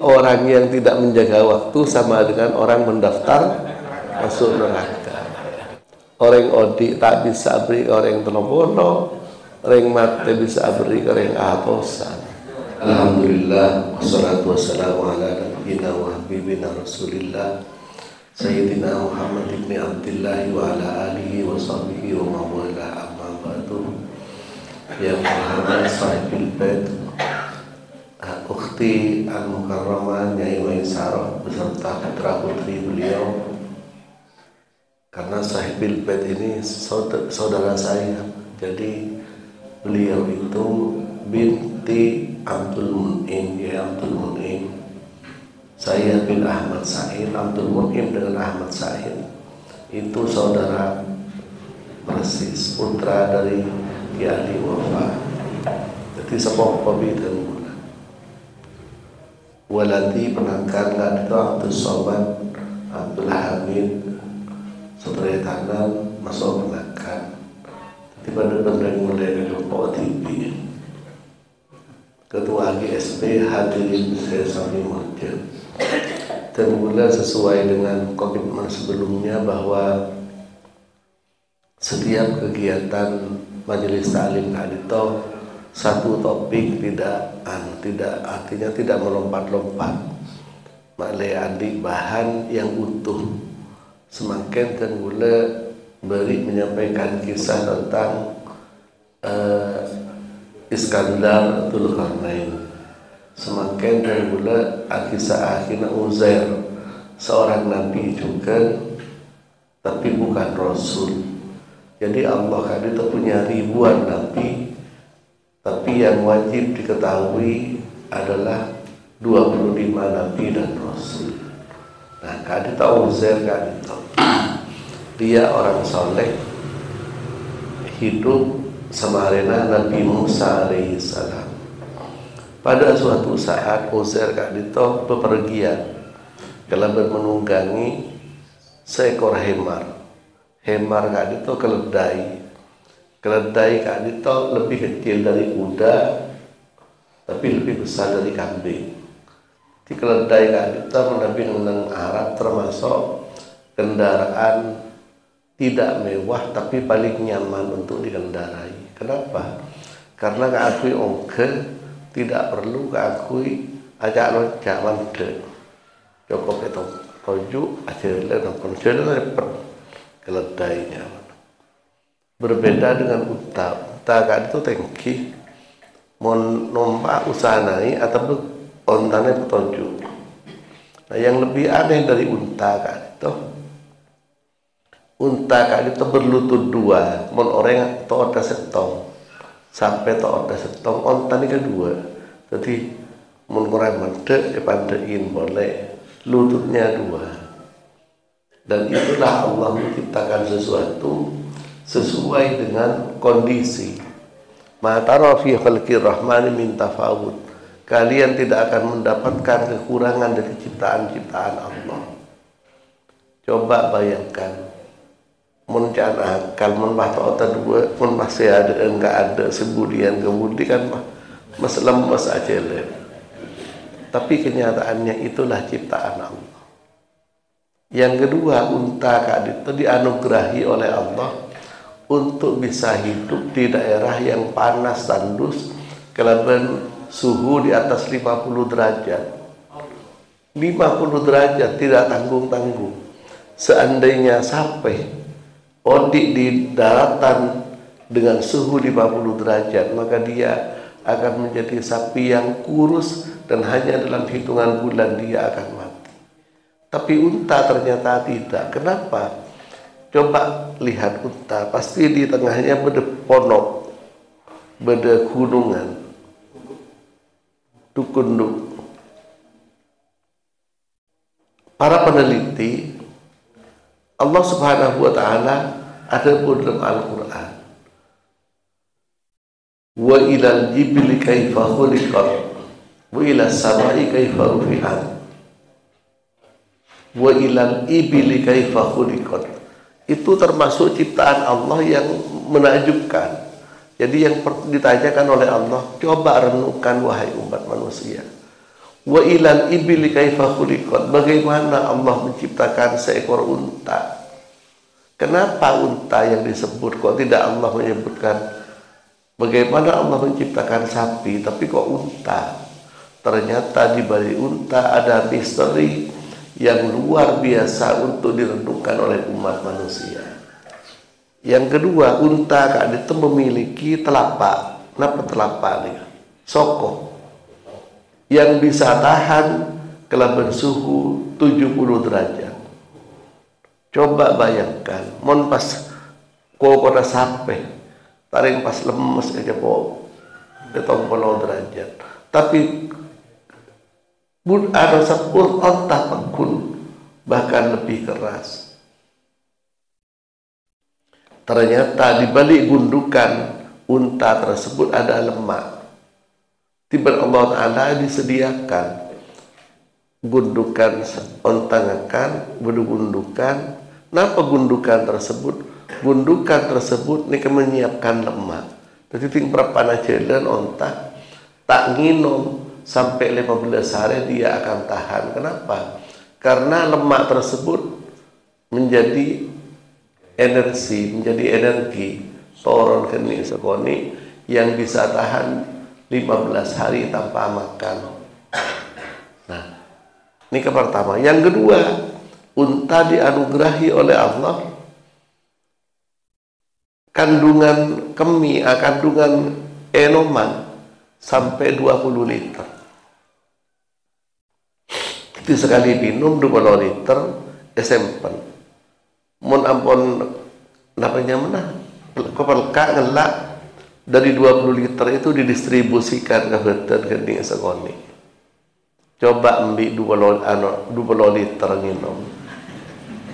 Orang yang tidak menjaga waktu sama dengan orang mendaftar masuk neraka. Orang odi tak bisa beri orang telobono, orang mati bisa beri orang atosan. Alhamdulillah, wassalatu wassalamu ala nabiyyina wa habibina Rasulillah Sayyidina Muhammad ibn Abdullah wa ala alihi wa sahbihi wa mawala amma ba'du. Yang terhormat sahibul bait Ukhti Al-Mukarramah Nyai Maisarah beserta putra putri beliau, karena sahibul bait ini saudara saya, jadi beliau itu binti Abdul Mun'im, ya Abdul Mun'im. Saya bin Ahmad Said, Abdul Mun'im dengan Ahmad Said itu saudara persis, putra dari Ki Ali Wafa. Jadi sepupu dan waladi penangkangan itu Abdul Somad, Abdul Hamid, saudara kanan masuk penangkan. Jadi pada mulai dari OTP Ketua GSP hadirin saya sami muhajir. Dan mulai sesuai dengan komitmen sebelumnya bahwa setiap kegiatan majelis ta'lim Kadito satu topik tidak artinya tidak melompat-lompat, malah adik bahan yang utuh. Semakin kan gula beri menyampaikan kisah tentang Iskandar Dzulkarnain, semakin kan gula kisah akhirnya Uzair, seorang nabi juga tapi bukan rasul. Jadi Allah kan itu punya ribuan nabi, tapi yang wajib diketahui adalah 25 nabi dan rasul. Nah, kadita Uzair kadita dia orang soleh, hidup sama Nabi Musa alaihissalam. Pada suatu saat Uzair kadita bepergian kalau menunggangi seekor hemar. Hemar kadita keledai. Keledai kadito lebih kecil dari kuda, tapi lebih besar dari kambing. Di keledai kadito menabi nang Arab termasuk kendaraan tidak mewah tapi paling nyaman untuk dikendarai. Kenapa? Karena keakui ongke tidak perlu keakui ajak loncat mandek. Cukup itu toju aja nang jalan cepet keledainya. Berbeda dengan unta. Unta kan itu tengki mau nompak usaha naik atau ontanya petunjuk. Nah, yang lebih aneh dari unta kan itu berlutut dua, mau orang to ada setong sampai to ada setong, onta ini kedua. Jadi mau orang mandek pandein boleh, lututnya dua. Dan itulah Allah menciptakan sesuatu sesuai dengan kondisi. Ma tara fi khalqir rahmani min tafawud. Kalian tidak akan mendapatkan kekurangan dari ciptaan-ciptaan Allah. Coba bayangkan, mun can akal mun otak dua, mun masih ada enggak ada sebudian kemudi kan mas lemes aja le. Tapi kenyataannya itulah ciptaan Allah. Yang kedua, unta kadit itu dianugerahi oleh Allah untuk bisa hidup di daerah yang panas tandus kelebihan suhu di atas 50 derajat. 50 derajat tidak tanggung-tanggung. Seandainya sampai odik di daratan dengan suhu di 50 derajat, maka dia akan menjadi sapi yang kurus dan hanya dalam hitungan bulan dia akan mati. Tapi unta ternyata tidak. Kenapa? Coba lihat unta, pasti di tengahnya beda ponok, beda gunungan, dukunduk. Para peneliti, Allah Subhanahu wa Ta'ala ada pun dalam Al-Quran. Wa ilal jibli kaifa khuliqat wa ilas samai kaifa rufi'at wa ilal ibili kaifa khuliqat. Itu termasuk ciptaan Allah yang menakjubkan. Jadi yang ditanyakan oleh Allah, coba renungkan wahai umat manusia, Wa ilal ibili kaifa khuliqat, bagaimana Allah menciptakan seekor unta. Kenapa unta yang disebut, kok tidak Allah menyebutkan bagaimana Allah menciptakan sapi, tapi kok unta? Ternyata di balik unta ada misteri yang luar biasa untuk direnungkan oleh umat manusia. Yang kedua, unta kan itu memiliki telapak. Kenapa telapak nih? Soko yang bisa tahan kelaban suhu 70 derajat. Coba bayangkan, mon pas kota sampai taring pas lemes aja po ditong 10 derajat. Tapi bun ada 10 onta pekun bahkan lebih keras. Ternyata di balik gundukan unta tersebut ada lemak. Tiba Allah Ta'ala disediakan gundukan onta ngakan, bergundukan. Napa gundukan tersebut? Gundukan tersebut ini menyiapkan lemak. Jadi ting berapa jalan onta tak nginom sampai 15 hari dia akan tahan. Kenapa? Karena lemak tersebut menjadi energi toron keni sekoni yang bisa tahan 15 hari tanpa makan. Nah, ini ke pertama. Yang kedua, unta dianugerahi oleh Allah kandungan kandungan enoman sampai 20 liter. Itu sekali minum 20 liter esempen. Mun ampun namanya mana? Kepelka ngelak dari 20 liter itu didistribusikan ke beton kening sekoni. Coba ambil 20 liter minum.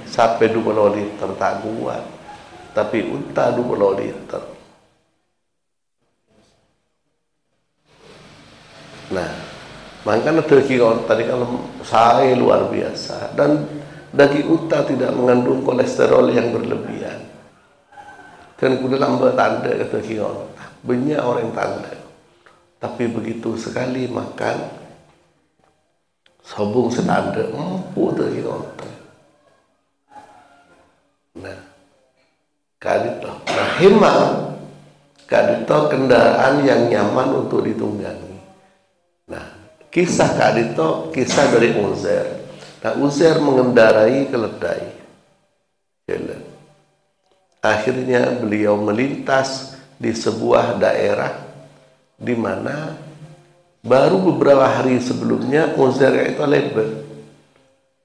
Sampai 20 liter tak kuat. Tapi unta 20 liter. Nah, makanya daging unta tadi kalau saya luar biasa, dan daging unta tidak mengandung kolesterol yang berlebihan. Dan kuda lambat tanda kata daging unta. Banyak orang tanda. Tapi begitu sekali makan sobung setanda empuk daging unta. Nah, kadito. Nah, himar kadito kendaraan yang nyaman untuk ditunggangi. Nah, kisah kadito kisah dari Uzair. Nah, Uzair mengendarai keledai. Jalan. Akhirnya beliau melintas di sebuah daerah di mana baru beberapa hari sebelumnya Uzair itu lewat.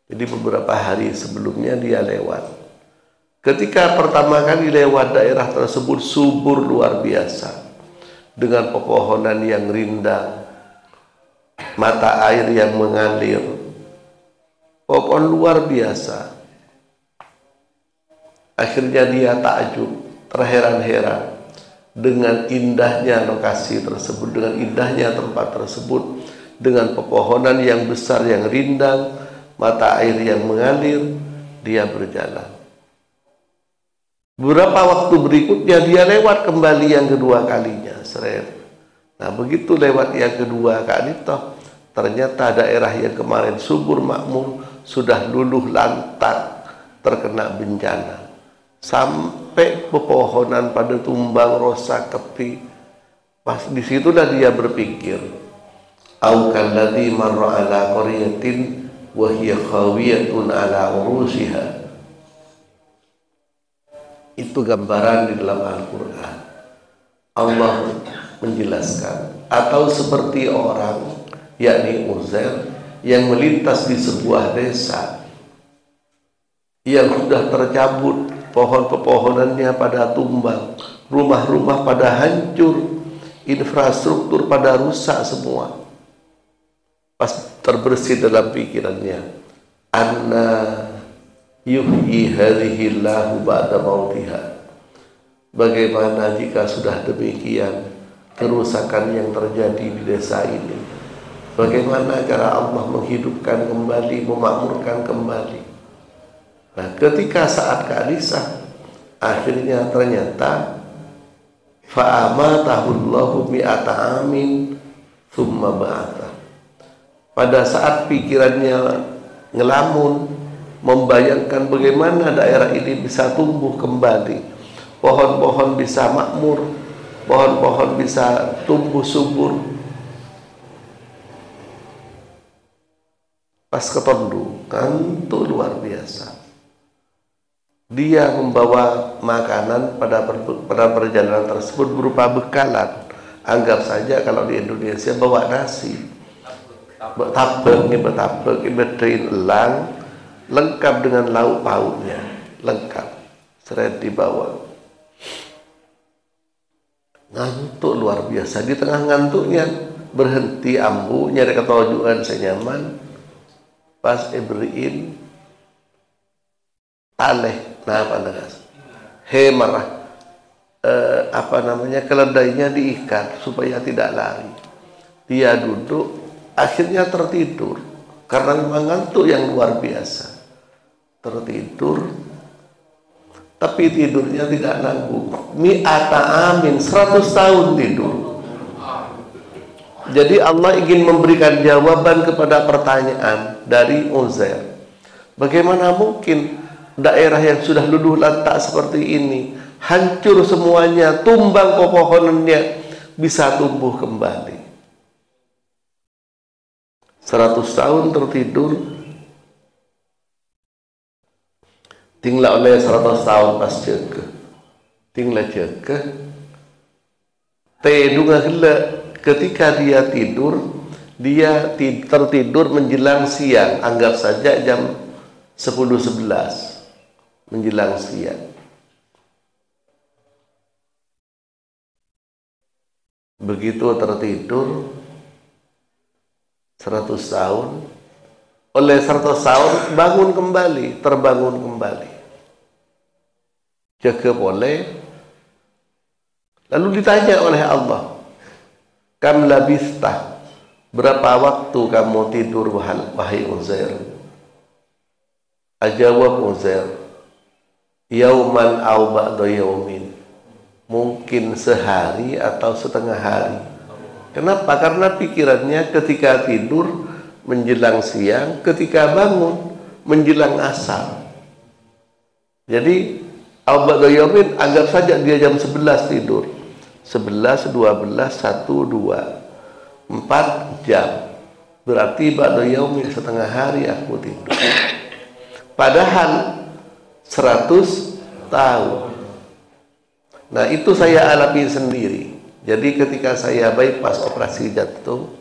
Jadi beberapa hari sebelumnya dia lewat. Ketika pertama kali lewat daerah tersebut subur luar biasa dengan pepohonan yang rindang, mata air yang mengalir, pohon luar biasa. Akhirnya dia takjub, terheran-heran dengan indahnya lokasi tersebut, dengan indahnya tempat tersebut, dengan pepohonan yang besar yang rindang, mata air yang mengalir. Dia berjalan. Beberapa waktu berikutnya dia lewat kembali yang kedua kalinya, seret. Nah, begitu lewat yang kedua kali toh, ternyata daerah yang kemarin subur makmur sudah luluh lantak terkena bencana. Sampai pepohonan pada tumbang, rosak, tepi. Pas disitulah dia berpikir, au kalladzi marra ala qaryatin wa hiya khawiyatun ala urushiha. Itu gambaran di dalam Al-Quran. Allah menjelaskan, atau seperti orang, yakni Uzair, yang melintas di sebuah desa yang sudah tercabut, pohon-pohonannya pada tumbang, rumah-rumah pada hancur, infrastruktur pada rusak semua. Pas terbersih dalam pikirannya, anna yuhyi hadhihi Allahu ba'da mautiha. Bagaimana jika sudah demikian kerusakan yang terjadi di desa ini? Bagaimana cara Allah menghidupkan kembali, memakmurkan kembali? Nah, ketika saat keadisah, akhirnya ternyata fa'amatahullahu mi'ata amin thumma ba'atha. pada saat pikirannya ngelamun, membayangkan bagaimana daerah ini bisa tumbuh kembali, pohon-pohon bisa makmur, pohon-pohon bisa tumbuh subur. Pas ketondu, ngantuk luar biasa. Dia membawa makanan pada perjalanan tersebut berupa bekalan. Anggap saja kalau di Indonesia bawa nasi, betapek, bedain elang, lengkap dengan lauk pauknya, lengkap, seret dibawa. Ngantuk luar biasa. Di tengah ngantuknya berhenti ambu, nyari ketujuan senyaman. Pas beriin taleh, nah apa nagas, marah, keledainya diikat supaya tidak lari. Dia duduk, akhirnya tertidur karena memang ngantuk yang luar biasa. Tertidur, tapi tidurnya tidak nanggung. Mi'ata amin, 100 tahun tidur. Jadi Allah ingin memberikan jawaban kepada pertanyaan dari Uzair. Bagaimana mungkin daerah yang sudah luluh lantak seperti ini, hancur semuanya, tumbang pepohonannya, bisa tumbuh kembali? 100 tahun tertidur, tinggal oleh 100 tahun pas ceke, tinggal ceke, tedunga gila. Ketika dia tidur, dia tertidur menjelang siang, anggap saja jam 10-11 menjelang siang. Begitu tertidur 100 tahun, oleh 100 tahun bangun kembali, terbangun kembali. Jaga boleh. Lalu ditanya oleh Allah, kam labista, berapa waktu kamu tidur wahai Uzair? Ajawab Uzair, yauman au ba'da yaumin, mungkin sehari atau setengah hari. Kenapa? Karena pikirannya ketika tidur menjelang siang, ketika bangun menjelang asar. Jadi au ba'da yaumin, anggap saja dia jam 11 tidur, 11, 12, 1, 2, 4 jam. Berarti ba'da yaumin, setengah hari aku tidur. Padahal 100 tahun. Nah, itu saya alami sendiri. Jadi ketika saya bypass operasi jantung,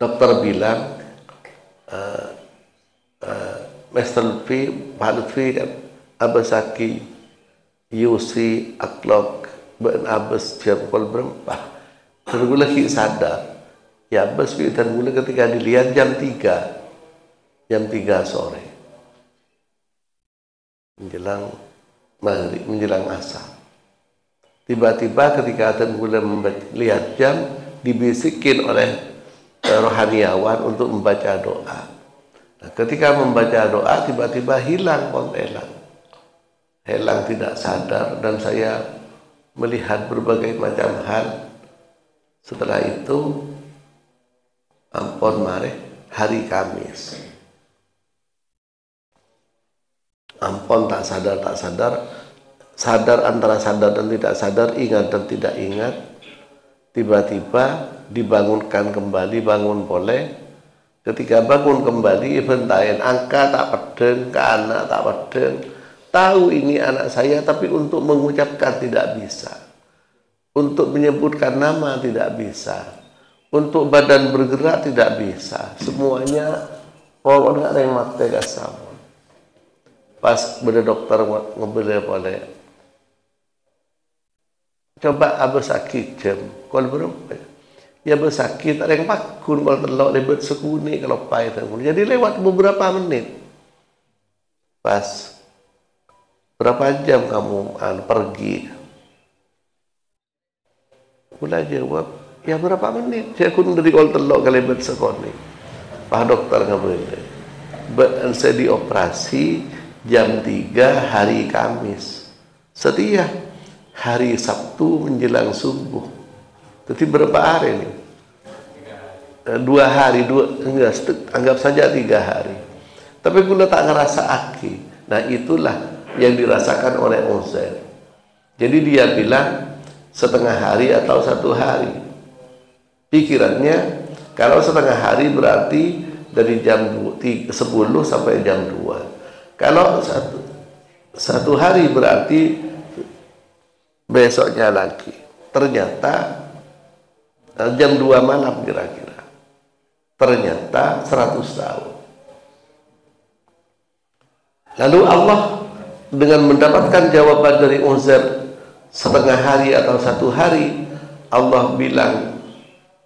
dokter bilang, Mr. Lutfi, Pak Lutfi, abasaki yusi aklok ben abes jam kol berempah. Dan gue lagi sadar, ya abes dan gue ketika dilihat jam 3 sore menjelang maghrib, menjelang asar. Tiba-tiba ketika adzan gue melihat jam, dibisikin oleh rohaniawan untuk membaca doa. Nah, ketika membaca doa, tiba-tiba hilang kontelan. Hilang tidak sadar, dan saya melihat berbagai macam hal. Setelah itu, ampun mareh, hari Kamis. Ampun tak sadar, sadar antara sadar dan tidak sadar, ingat dan tidak ingat. Tiba-tiba dibangunkan kembali, bangun boleh. Ketika bangun kembali, bentain angka tak pedeng, ke anak tak pedeng. Tahu ini anak saya, tapi untuk mengucapkan tidak bisa. Untuk menyebutkan nama tidak bisa. Untuk badan bergerak tidak bisa. Semuanya pokoknya ada yang mati kasam. Pas beda dokter ngebeli boleh. Coba abis sakit jam, kalau berapa? Ya bersakit, ada yang pakun kalau telok lebet sekuni kalau pahit. Jadi lewat beberapa menit. Pas berapa jam kamu pergi? Mulai jawab, ya berapa menit? Saya kun dari kalau telok ke lebet sekuni. Pak dokter nggak boleh. Saya dioperasi jam 3 hari Kamis. Setia hari Sabtu menjelang subuh. Jadi berapa hari nih? 2 hari, anggap saja 3 hari. Tapi kula tak ngerasa aki. Nah itulah yang dirasakan oleh Uzair. Jadi dia bilang setengah hari atau 1 hari. Pikirannya kalau setengah hari berarti dari jam 10 sampai jam 2. Kalau 1 hari berarti besoknya lagi. Ternyata jam 2 malam kira-kira. Ternyata 100 tahun. Lalu Allah dengan mendapatkan jawaban dari Uzair setengah hari atau 1 hari, Allah bilang,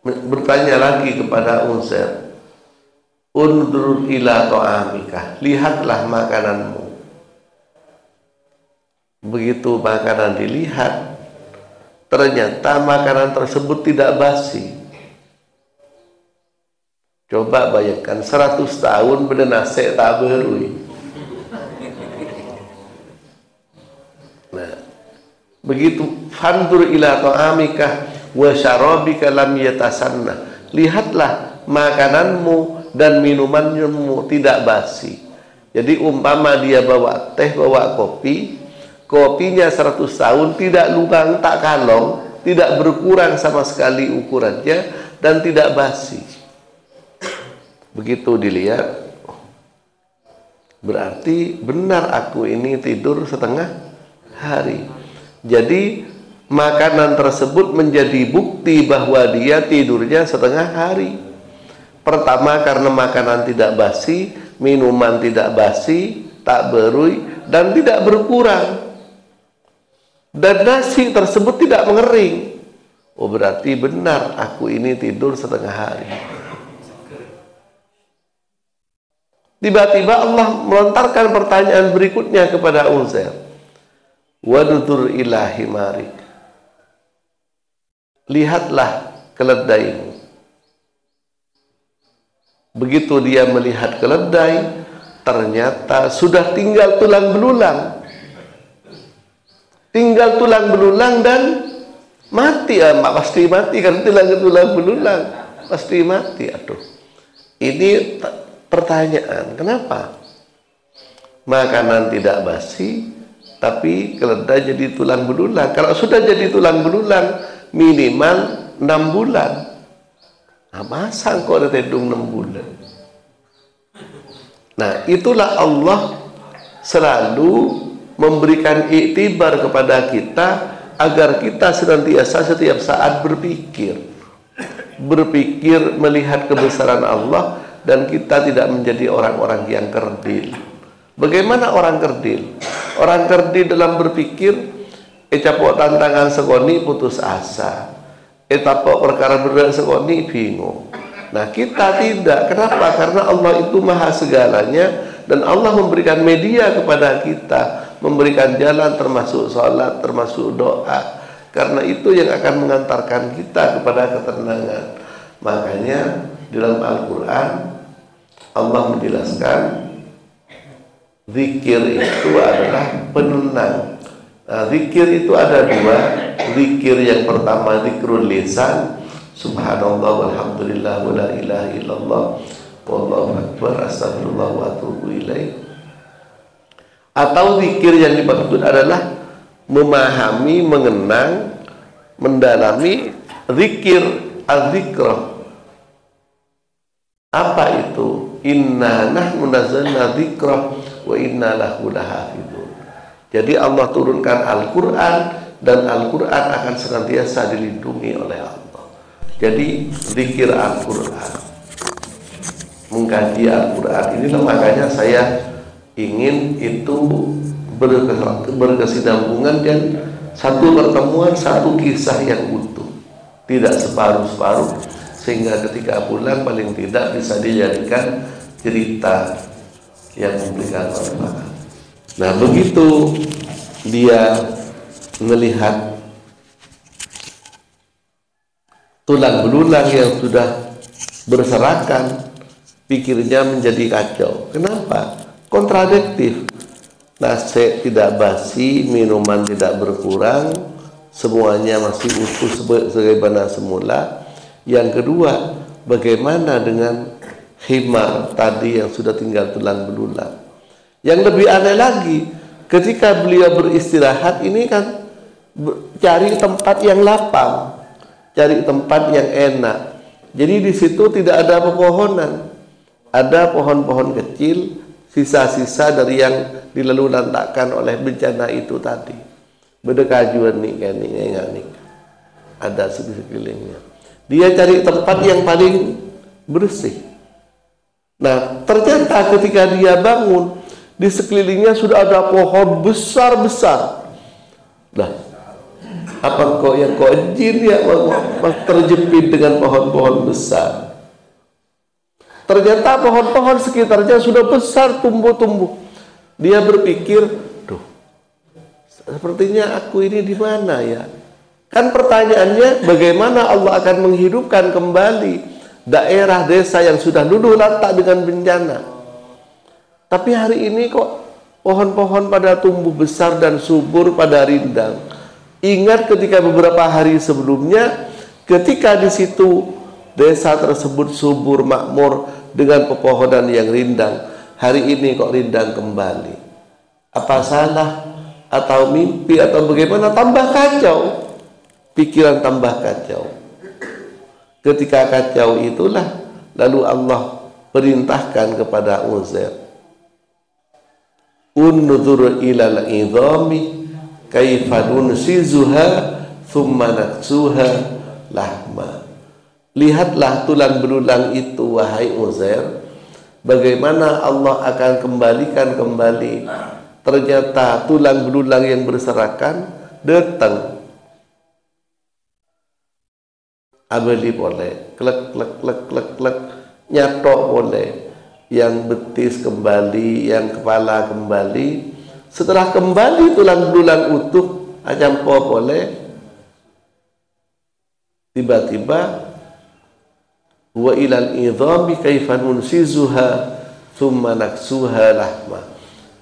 bertanya lagi kepada Uzair, undur ila ta'amika, lihatlah makananmu. Begitu makanan dilihat, ternyata makanan tersebut tidak basi. Coba bayangkan 100 tahun benda nasi tak berui. Nah, begitu fandur ila ta'amika wa syarabika lam yatasanna. Lihatlah makananmu dan minumanmu tidak basi. Jadi umpama dia bawa teh, bawa kopi, kopinya 100 tahun tidak lugang, tak kalong, tidak berkurang sama sekali ukurannya dan tidak basi. Begitu dilihat, berarti benar aku ini tidur setengah hari. Jadi makanan tersebut menjadi bukti bahwa dia tidurnya setengah hari. Pertama karena makanan tidak basi, minuman tidak basi, tak berui dan tidak berkurang. Dan nasi tersebut tidak mengering. Oh berarti benar aku ini tidur setengah hari. Tiba-tiba Allah melontarkan pertanyaan berikutnya kepada Uzair. Wadudur ilahi marik. Lihatlah keledaimu. Begitu dia melihat keledai, ternyata sudah tinggal tulang belulang. Tinggal tulang belulang dan mati. Pasti mati kan tulang belulang. Pasti mati. Aduh. Ini pertanyaan, kenapa? Makanan tidak basi, tapi keledai jadi tulang belulang. Kalau sudah jadi tulang belulang, minimal 6 bulan. Nah, masa kok ada tedung 6 bulan? Nah, itulah Allah selalu memberikan iktibar kepada kita agar kita senantiasa setiap saat berpikir melihat kebesaran Allah dan kita tidak menjadi orang-orang yang kerdil. Bagaimana orang kerdil? Orang kerdil dalam berpikir, capok tantangan sekoni putus asa, capok perkara berat sekoni bingung. Nah kita tidak. Kenapa? Karena Allah itu maha segalanya dan Allah memberikan media kepada kita, memberikan jalan termasuk sholat, termasuk doa. Karena itu yang akan mengantarkan kita kepada ketenangan. Makanya dalam Al-Quran Allah menjelaskan zikir itu adalah penenang. Nah, zikir itu ada 2. Zikir yang pertama zikrul lisan, subhanallah walhamdulillah wa la ilaha illallah wallahu akbar astagfirullah wa atubu ilaih. Atau zikir yang dimaksud adalah memahami, mengenang, mendalami zikir az-zikrah. Apa itu? Inna nahnu nazzalna dzikrah wa inna lahu lahafizun. Jadi Allah turunkan Al-Quran dan Al-Quran akan senantiasa dilindungi oleh Allah. Jadi zikir Al-Quran, mengkaji Al-Quran, inilah makanya saya ingin itu berkesinambungan dan satu pertemuan, satu kisah yang utuh, tidak separuh-separuh, sehingga ketika pulang paling tidak bisa dijadikan cerita yang memberikan manfaat. Nah begitu dia melihat tulang belulang yang sudah berserakan, pikirnya menjadi kacau. Kenapa? Kontradiktif. Nasi tidak basi, minuman tidak berkurang, semuanya masih utuh sebagaimana semula. Yang kedua, bagaimana dengan himar tadi yang sudah tinggal tulang belulang? Yang lebih aneh lagi, ketika beliau beristirahat ini kan cari tempat yang lapang, cari tempat yang enak. Jadi di situ tidak ada pepohonan, ada pohon-pohon kecil, sisa-sisa dari yang dilalu lantakkan oleh bencana itu tadi. Berdekajuan nih, ada sekelilingnya. Dia cari tempat yang paling bersih. Nah, ternyata ketika dia bangun, di sekelilingnya sudah ada pohon besar-besar. Nah, apa kok jin ya terjepit dengan pohon-pohon besar? Ternyata pohon-pohon sekitarnya sudah besar tumbuh-tumbuh. Dia berpikir, duh, sepertinya aku ini di mana ya? Kan pertanyaannya, bagaimana Allah akan menghidupkan kembali daerah desa yang sudah luluh lantak dengan bencana? Tapi hari ini kok pohon-pohon pada tumbuh besar dan subur pada rindang. Ingat ketika beberapa hari sebelumnya, ketika di situ desa tersebut subur makmur dengan pepohonan yang rindang, hari ini kok rindang kembali. Apa salah? Atau mimpi? Atau bagaimana? Tambah kacau. Pikiran tambah kacau. Ketika kacau itulah, lalu Allah perintahkan kepada Uzair, unzur ilal idhami kaifa nunsizuha thumma naksuha lahma. Lihatlah tulang belulang itu wahai Uzair, bagaimana Allah akan kembalikan kembali. Ternyata tulang belulang yang berserakan datang. Abeli boleh, klek klek klek klek klek, nyatok boleh. Yang betis kembali, yang kepala kembali. Setelah kembali tulang belulang utuh, ajam boleh. Tiba-tiba wa ilal idhami kaifa nunsizuha thumma naksuha lahma.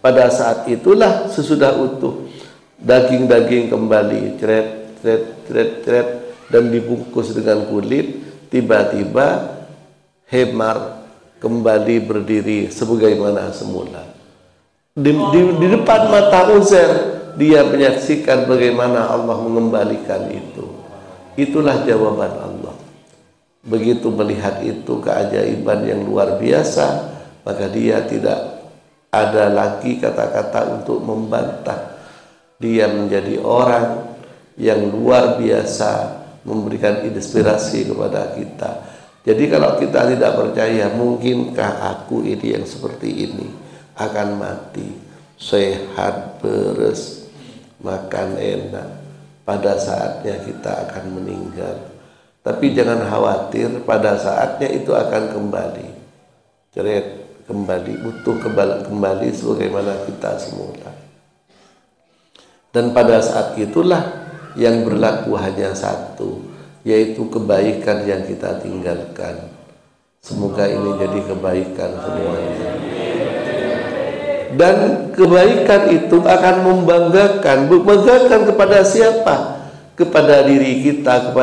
Pada saat itulah sesudah utuh daging-daging kembali ceret ceret ceret ceret dan dibungkus dengan kulit. Tiba-tiba hemar kembali berdiri sebagaimana semula. Di depan mata Uzair, dia menyaksikan bagaimana Allah mengembalikan itu. Itulah jawaban Allah. Begitu melihat itu keajaiban yang luar biasa, maka dia tidak ada lagi kata-kata untuk membantah. Dia menjadi orang yang luar biasa, memberikan inspirasi kepada kita. Jadi kalau kita tidak percaya, mungkinkah aku ini yang seperti ini akan mati, sehat, beres, makan enak, pada saatnya kita akan meninggal. Tapi jangan khawatir, pada saatnya itu akan kembali, ceret kembali, utuh kembali sebagaimana kita semula. Dan pada saat itulah yang berlaku hanya satu, yaitu kebaikan yang kita tinggalkan. Semoga ini jadi kebaikan semuanya. Dan kebaikan itu akan membanggakan kepada siapa? Kepada diri kita,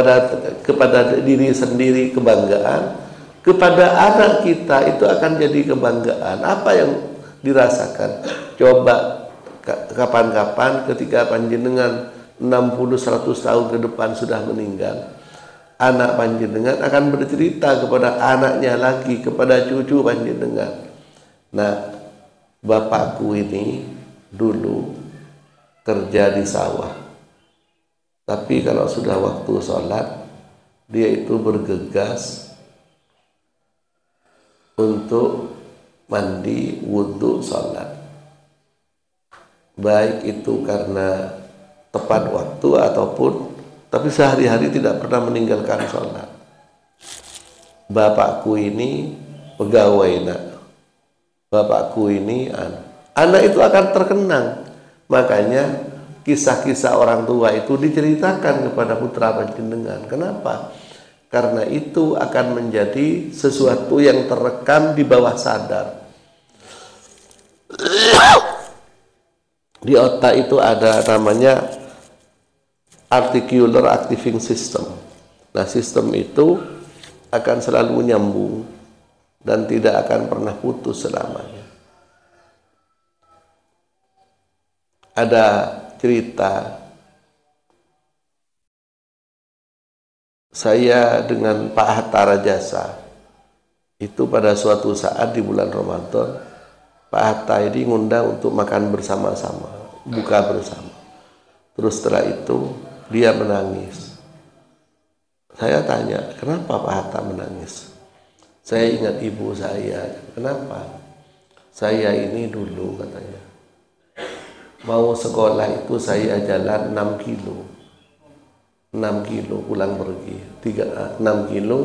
kepada diri sendiri kebanggaan, kepada anak kita itu akan jadi kebanggaan. Apa yang dirasakan? Coba kapan-kapan ketika panjenengan 60-100 tahun ke depan sudah meninggal, anak panjenengan akan bercerita kepada anaknya lagi, kepada cucu panjenengan. Nah, bapakku ini dulu kerja di sawah, tapi kalau sudah waktu sholat, dia itu bergegas untuk mandi, wudhu, sholat. Baik itu karena tepat waktu ataupun tapi sehari-hari tidak pernah meninggalkan sholat. Bapakku ini pegawai nak. Bapakku ini anak itu akan terkenang. Makanya kisah-kisah orang tua itu diceritakan kepada putra panjenengan. Kenapa? Karena itu akan menjadi sesuatu yang terekam di bawah sadar. Di otak itu ada namanya articular activating system. Nah, sistem itu akan selalu nyambung dan tidak akan pernah putus selamanya. Ada cerita saya dengan Pak Hatta Rajasa. Itu pada suatu saat di bulan Ramadan, Pak Hatta ini ngundang untuk makan bersama-sama, buka bersama. Terus setelah itu dia menangis. Saya tanya, kenapa Pak Hatta menangis? Saya ingat ibu saya. Kenapa? Saya ini dulu, katanya, mau sekolah itu saya jalan 6 kilo. 6 kilo pulang pergi. 6 kilo,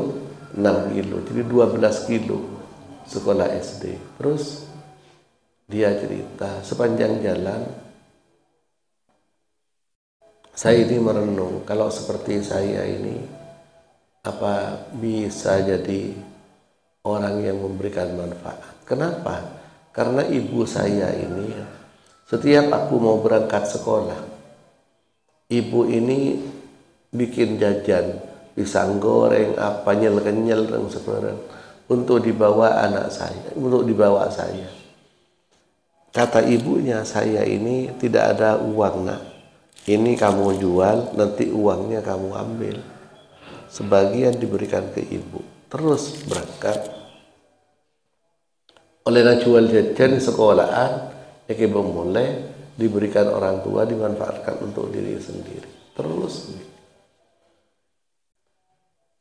6 kilo. Jadi 12 kilo sekolah SD. Terus dia cerita, sepanjang jalan saya ini merenung, kalau seperti saya ini apa bisa jadi orang yang memberikan manfaat. Kenapa? Karena ibu saya ini setiap aku mau berangkat sekolah, ibu ini bikin jajan, pisang goreng, apa nyel-nyel dan seperti untuk dibawa anak saya, untuk dibawa saya. Kata ibunya, saya ini tidak ada uang, nak. Ini kamu jual, nanti uangnya kamu ambil. Sebagian diberikan ke ibu. Terus berangkat. Oleh jual jajan di sekolahan, mulai diberikan orang tua, dimanfaatkan untuk diri sendiri. Terus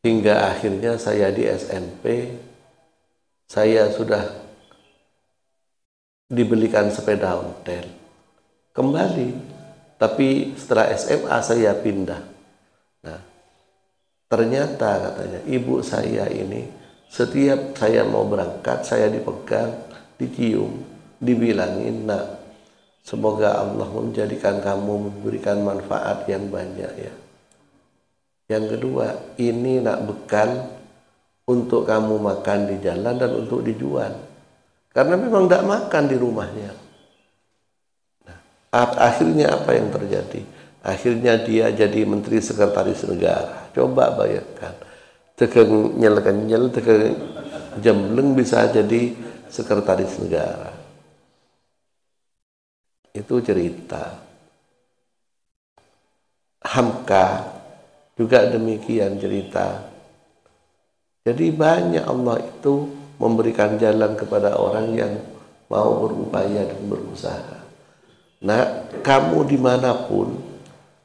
hingga akhirnya saya di SMP, saya sudah dibelikan sepeda ontel. Kembali. Tapi setelah SMA saya pindah. Nah, ternyata katanya ibu saya ini setiap saya mau berangkat, saya dipegang, dicium, dibilangin, nak, semoga Allah menjadikan kamu memberikan manfaat yang banyak ya. Yang kedua, ini nak bekal untuk kamu makan di jalan dan untuk dijual. Karena memang tidak makan di rumahnya. Akhirnya apa yang terjadi? Akhirnya dia jadi Menteri Sekretaris Negara. Coba bayangkan, tekeng nyel, tekeng jembleng bisa jadi Sekretaris Negara. Itu cerita. Hamka juga demikian cerita. Jadi banyak Allah itu memberikan jalan kepada orang yang mau berupaya dan berusaha. Nah, kamu dimanapun,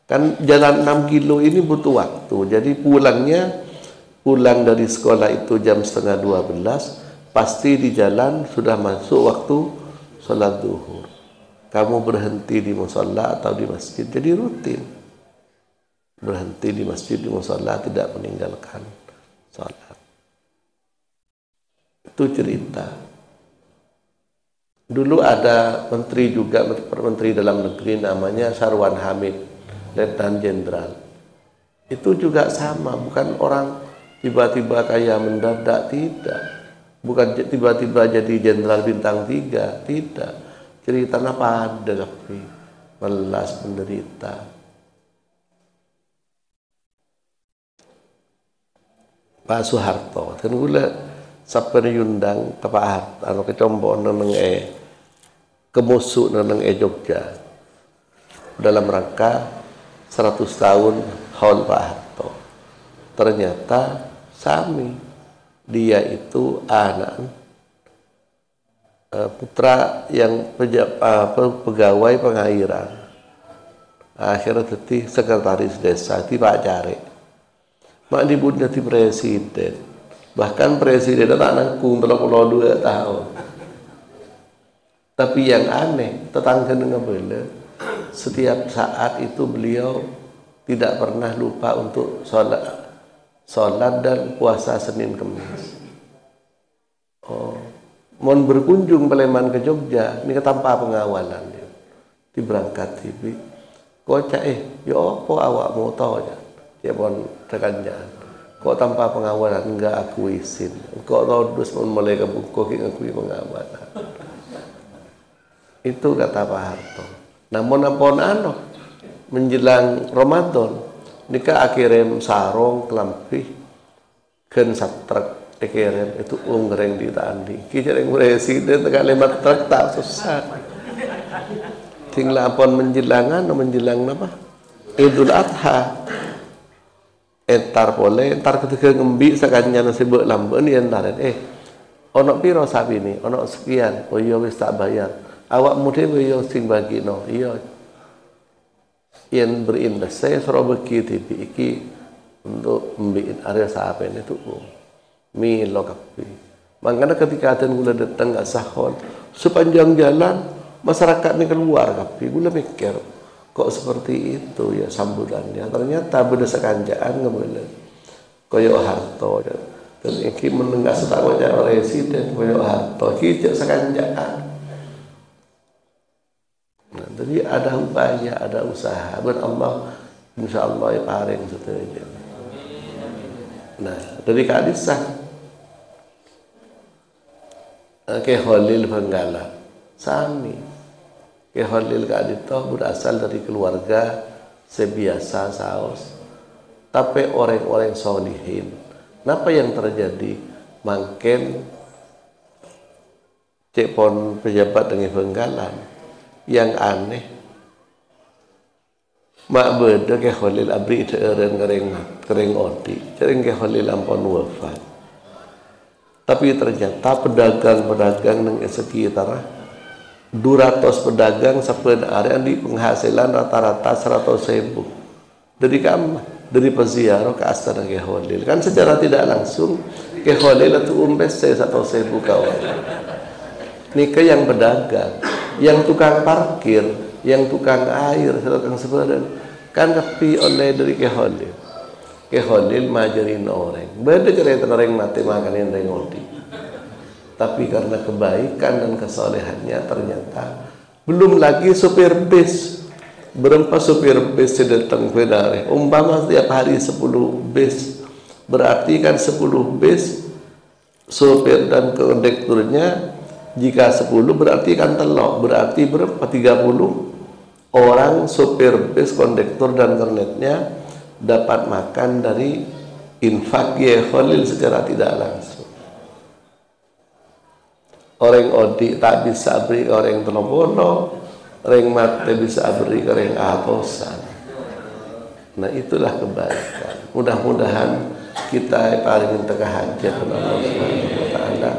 kan jalan 6 kilo ini butuh waktu. Jadi pulang dari sekolah itu jam 11:30, pasti di jalan sudah masuk waktu sholat zuhur. Kamu berhenti di musholla atau di masjid, jadi rutin. Berhenti di masjid, di musholla, tidak meninggalkan sholat. Itu cerita. Dulu ada menteri juga, menteri dalam negeri namanya Sarwan Hamid, Letnan Jenderal. Itu juga sama, bukan orang tiba-tiba kayak mendadak, tidak. Bukan tiba-tiba jadi jenderal bintang 3, tidak. Ceritanya pada tapi melas menderita. Pak Soeharto, kan gula sampai diundang ke Pak Harto, anu kecombon neng kemusuk neng Jogja dalam rangka 100 tahun haul Pak Harto. Ternyata sami, dia itu anak putra yang pegawai pengairan. Akhirnya jadi sekretaris desa di Pak Cari. Mak dibut jadi presiden. Bahkan presiden anak nangkung 32 tahun. Tapi yang aneh, tetangga dengan beliau, setiap saat itu beliau tidak pernah lupa untuk sholat dan puasa Senin Kemis. Mohon berkunjung Peleman ke Jogja, ini tanpa pengawalan dia. Diberangkat TV, kocak ya apa awak mau tahu ya? Dia pun tekanjaan. Kok tanpa pengawalan enggak aku izin. Kok terus mulai kebuka aku pengawalan. Itu kata Pak Harto. Namun apa menjelang Ramadan, nikah akhirnya sarong kelampi ken truk ekeren itu ngereng di tandi kita yang presiden tegak 5 truk tak susah tinggal apon menjelang apa Idul Adha entar boleh entar ketika ngembi sakanya nasi bek lamben ya entar ono piro sapi ini ono sekian oh iya wis tak bayar awak muda yo sing bagi no iya yang berinvest saya suruh bagi iki untuk membikin area sapi ini tuh milo kapi makanya ketika ada gula datang nggak sahon sepanjang jalan masyarakat ini keluar kapi gula mikir kok seperti itu ya sambutannya ternyata berdasarkan kanjaan nggak boleh koyo harto dan ini menenggak setakutnya residen koyo harto kita sekanjaan. Nah, jadi ada upaya ada usaha ben Allah insyaallah ya paring seterusnya. Nah dari kadisah ke Khalil Benggala sami ke Khalil kadito berasal dari keluarga sebiasa saos tapi orang-orang solihin. Kenapa yang terjadi mungkin cepon pejabat dengan Benggalan yang aneh mak beda ke Khalil abri teureun kering odi cering ke Khalil ampun wafat tapi ternyata pedagang-pedagang nang sekitar 200 pedagang saben area di penghasilan rata-rata 100.000 dari dari peziarah ke astana ke Khalil kan secara tidak langsung ke Khalil itu umpes 100.000 kawan nikah yang pedagang yang tukang parkir yang tukang air tukang sebadan kan kepi oleh dari ke Khalil majarin orang beda cerita orang mati makanin rengodi tapi karena kebaikan dan kesolehannya ternyata belum lagi supir bis berapa supir bis datang benar umpama setiap hari 10 bis berarti kan 10 bis supir dan kondekturnya jika 10 berarti kan telok berarti berapa 30 orang supir bis kondektur dan kernetnya dapat makan dari infak ya Khalil secara tidak langsung. Orang odi tak bisa beri orang telobono, orang mati bisa beri orang atosan. Nah itulah kebaikan. Mudah-mudahan kita paling tengah hajat Allah Subhanahu wa taala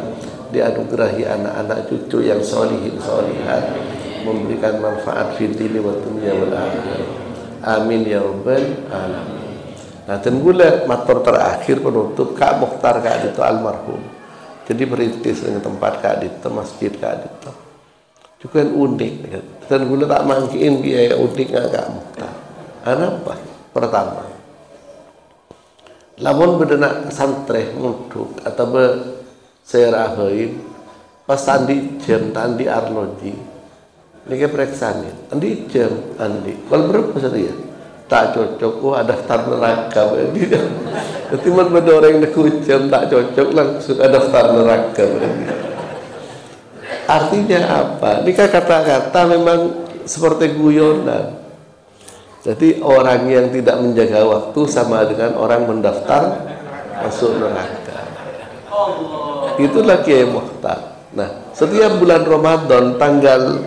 dianugerahi anak-anak cucu yang solihin solihat memberikan manfaat fid dini wa dunya wal akhirah. Amin ya rabbal alamin. Nah, tenggula matur terakhir penutup Kak Mukhtar Kak Adito almarhum. Jadi perintis dengan tempat Kak Adito, masjid Kak Adito. Juga unik. Tenggula tak mangkiin biaya unik Kak Mukhtar. Apa? Pertama, lamun bedenak santreh muduk atau serahain pas tandi jam tandi arloji ini ke pereksanin andi jam andi kalau berapa ya tak cocok ada daftar neraka jadi man beda orang yang jam tak cocok langsung ada daftar neraka artinya apa ini kata-kata memang seperti guyonan jadi orang yang tidak menjaga waktu sama dengan orang mendaftar masuk neraka. Itulah Kiai Mukhtar. Nah, setiap bulan Ramadan tanggal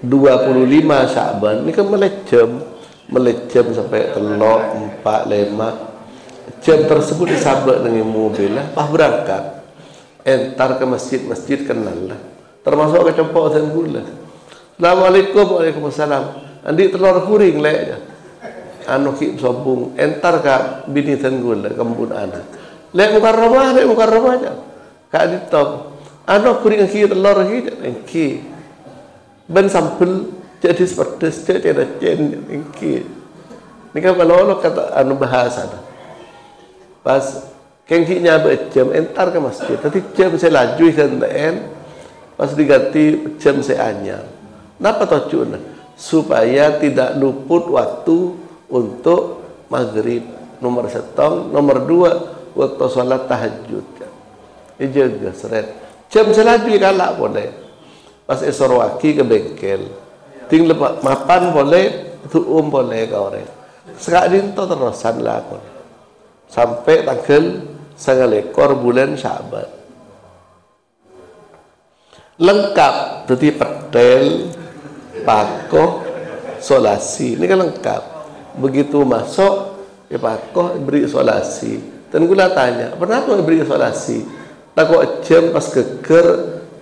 25 Sya'ban ini kan melejam sampai 3, 4, 5 jam tersebut disabak dengan mobil lah, pas berangkat entar ke masjid kenal lah termasuk ke cempok dan gula. Assalamualaikum waalaikumsalam andi telur kuring lek anu ki sobung entar ka bini dan gula kembun anak lek mukarramah aja Kak Adito anu kuring ki telur ki ben sampel jadi pedes jadi ada cen ki ini kan kalau kata anu bahasa pas kengkinya jam entar ke masjid tapi jam saya laju kan pas diganti jam saya anyar kenapa tujuannya supaya tidak luput waktu untuk maghrib nomor 1, nomor 2 waktu sholat tahajud ini jaga seret jam selagi kalak boleh pas esor waki ke bengkel tinggal mapan boleh boleh ke orang sekali itu terusan lah sampai tanggal sangat ekor bulan Syaban. Lengkap, jadi petel, pakoh, solasi. Ini kan lengkap. Begitu masuk, pakoh beri solasi. Dan gula tanya, kenapa beri solasi? Takut jam pas keker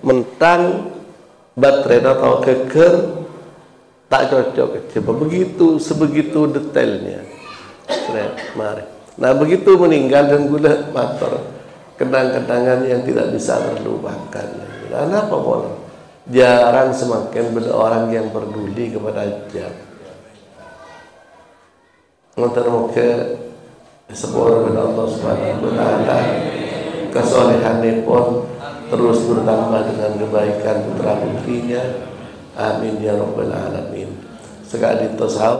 mentang baterai atau keker tak cocok coba begitu sebegitu detailnya. Mari. Nah begitu meninggal dan gula mater kenang-kenangan yang tidak bisa terlupakan. Kenapa boleh? Jarang semakin ada orang yang peduli kepada ajab. Moga-moga sepuluh kepada Allah Subhanahu wa taala kesolehannya pun terus bertambah dengan kebaikan putra putrinya. Amin ya rabbal alamin. Sekali itu